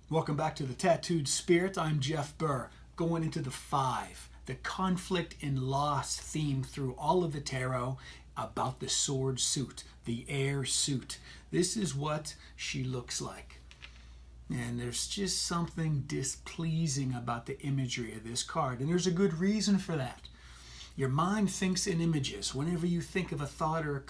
Welcome back to the Tattooed Spirit. I'm Jeff Burr, going into the 5, the conflict and loss theme through all of the tarot about the sword suit, the air suit. This is what she looks like. And there's just something displeasing about the imagery of this card, and there's a good reason for that. Your mind thinks in images. Whenever you think of a thought or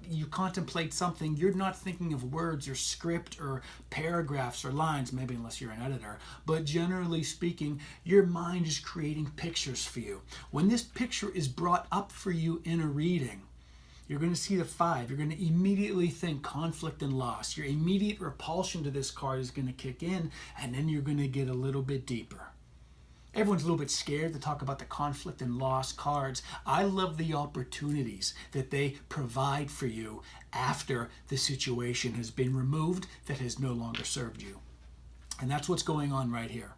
you contemplate something, you're not thinking of words or script or paragraphs or lines, maybe unless you're an editor. But generally speaking, your mind is creating pictures for you. When this picture is brought up for you in a reading, you're going to see the 5. You're going to immediately think conflict and loss. Your immediate repulsion to this card is going to kick in, and then you're going to get a little bit deeper. Everyone's a little bit scared to talk about the conflict and loss cards. I love the opportunities that they provide for you after the situation has been removed that has no longer served you. And that's what's going on right here.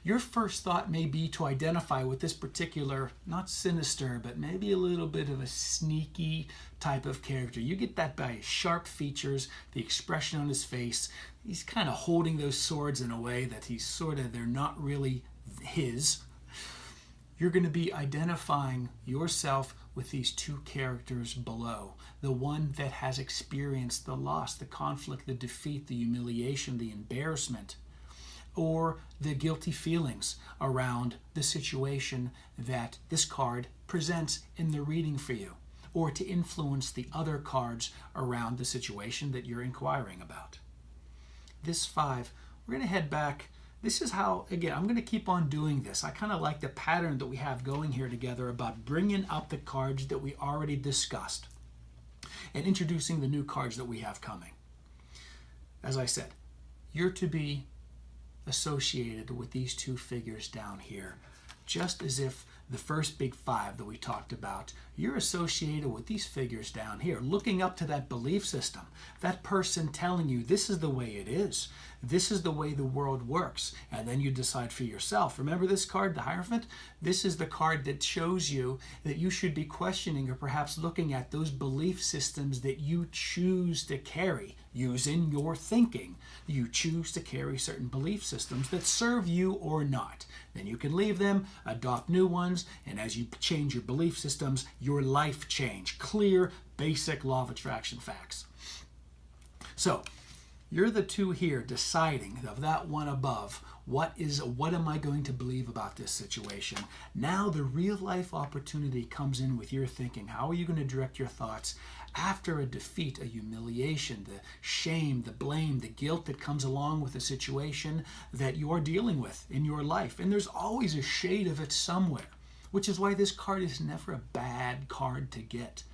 Your first thought may be to identify with this particular, not sinister, but maybe a little bit of a sneaky type of character. You get that by his sharp features, the expression on his face. He's kind of holding those swords in a way that they're not really his. You're going to be identifying yourself with these 2 characters below. The one that has experienced the loss, the conflict, the defeat, the humiliation, the embarrassment, or the guilty feelings around the situation that this card presents in the reading for you, or to influence the other cards around the situation that you're inquiring about. This 5, we're going to head back. This is how, again, I'm going to keep on doing this. I kind of like the pattern that we have going here together about bringing up the cards that we already discussed and introducing the new cards that we have coming. As I said, you're to be associated with these 2 figures down here, just as if the first big 5 that we talked about, you're associated with these figures down here, looking up to that belief system, that person telling you this is the way it is, this is the way the world works, and then you decide for yourself. Remember this card, the Hierophant? This is the card that shows you that you should be questioning or perhaps looking at those belief systems that you choose to carry. Using your thinking, you choose to carry certain belief systems that serve you or not. Then you can leave them, adopt new ones, and as you change your belief systems, your life change. Clear, basic law of attraction facts. So, you're the 2 here deciding of that one above, what am I going to believe about this situation? Now the real life opportunity comes in with your thinking. How are you going to direct your thoughts after a defeat, a humiliation, the shame, the blame, the guilt that comes along with a situation that you're dealing with in your life? And there's always a shade of it somewhere, which is why this card is never a bad card to get.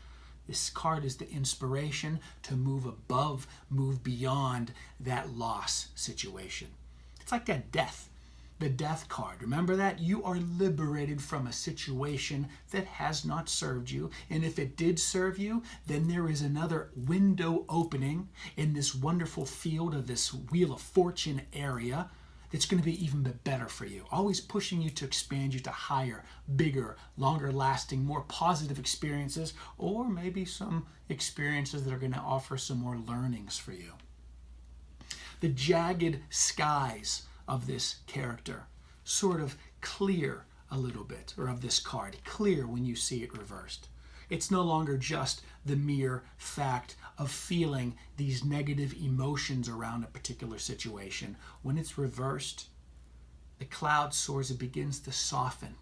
This card is the inspiration to move above, move beyond that loss situation. It's like that death, the death card. Remember that? You are liberated from a situation that has not served you. And if it did serve you, then there is another window opening in this wonderful field of this Wheel of Fortune area that's going to be even better for you. Always pushing you to expand you to higher, bigger, longer lasting, more positive experiences, or maybe some experiences that are going to offer some more learnings for you. The jagged skies of this character sort of clear a little bit, or of this card, clear when you see it reversed. It's no longer just the mere fact of feeling these negative emotions around a particular situation. When it's reversed, the cloud soars, it begins to soften.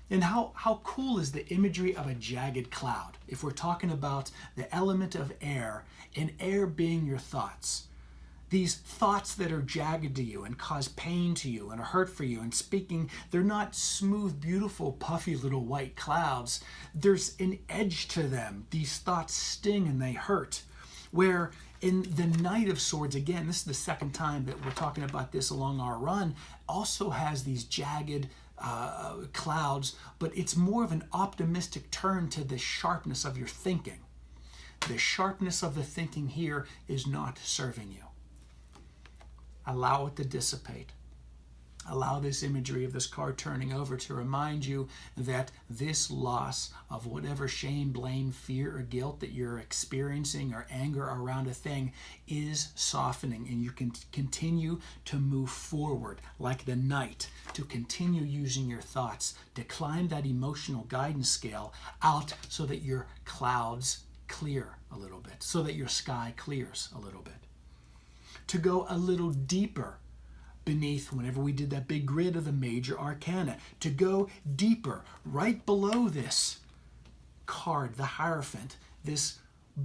And how cool is the imagery of a jagged cloud? If we're talking about the element of air, and air being your thoughts. These thoughts that are jagged to you and cause pain to you and hurt for you and speaking, they're not smooth, beautiful, puffy little white clouds. There's an edge to them. These thoughts sting and they hurt. Where in the Knight of Swords, again, this is the second time that we're talking about this along our run, also has these jagged clouds, but it's more of an optimistic turn to the sharpness of your thinking. The sharpness of the thinking here is not serving you. Allow it to dissipate. Allow this imagery of this card turning over to remind you that this loss of whatever shame, blame, fear, or guilt that you're experiencing, or anger around a thing, is softening, and you can continue to move forward like the knight, to continue using your thoughts to climb that emotional guidance scale out so that your clouds clear a little bit, so that your sky clears a little bit. To go a little deeper beneath, whenever we did that big grid of the major arcana, to go deeper, right below this card, the Hierophant, this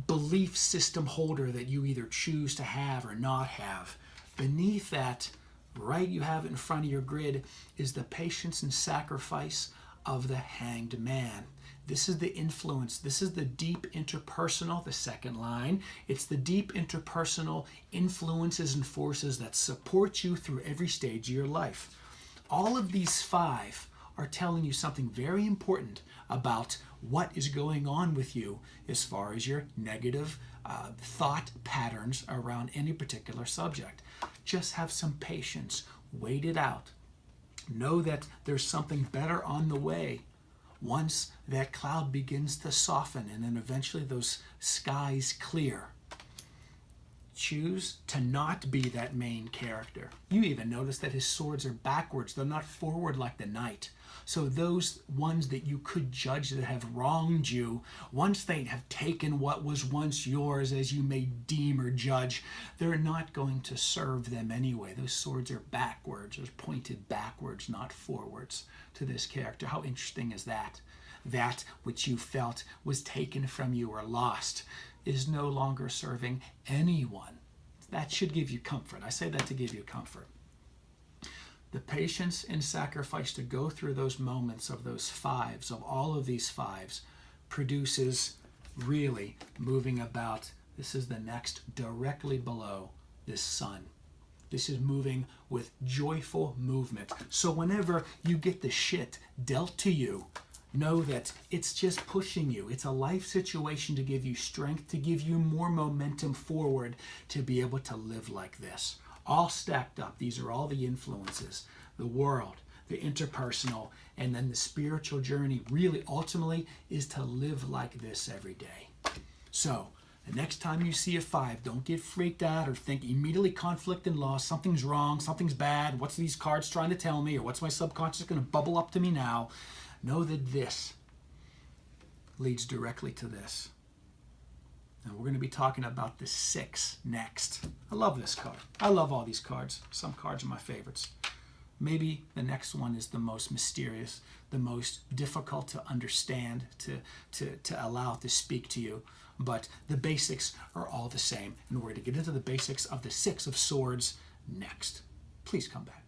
belief system holder that you either choose to have or not have. Beneath that, right, you have it in front of your grid, is the patience and sacrifice of the Hanged Man. This is the influence. This is the deep interpersonal, the second line. It's the deep interpersonal influences and forces that support you through every stage of your life. All of these 5 are telling you something very important about what is going on with you as far as your negative thought patterns around any particular subject. Just have some patience. Wait it out. Know that there's something better on the way. Once that cloud begins to soften and then eventually those skies clear, choose to not be that main character. You even notice that his swords are backwards. They're not forward like the knight. So those ones that you could judge that have wronged you, once they have taken what was once yours as you may deem or judge, they're not going to serve them anyway. Those swords are backwards, or pointed backwards, not forwards to this character. How interesting is that? That which you felt was taken from you or lost is no longer serving anyone. That should give you comfort. I say that to give you comfort. The patience and sacrifice to go through those moments of those 5s, of all of these 5s, produces really moving about. This is the next directly below this sun. This is moving with joyful movement. So whenever you get the shit dealt to you, know that it's just pushing you. It's a life situation to give you strength, to give you more momentum forward to be able to live like this. All stacked up. These are all the influences. The world, the interpersonal, and then the spiritual journey really ultimately is to live like this every day. So the next time you see a 5, don't get freaked out or think immediately conflict and loss. Something's wrong, something's bad. What's these cards trying to tell me? Or what's my subconscious going to bubble up to me now? Know that this leads directly to this. And we're going to be talking about the 6 next. I love this card. I love all these cards. Some cards are my favorites. Maybe the next one is the most mysterious, the most difficult to understand, to allow to speak to you. But the basics are all the same. And we're going to get into the basics of the 6 of Swords next. Please come back.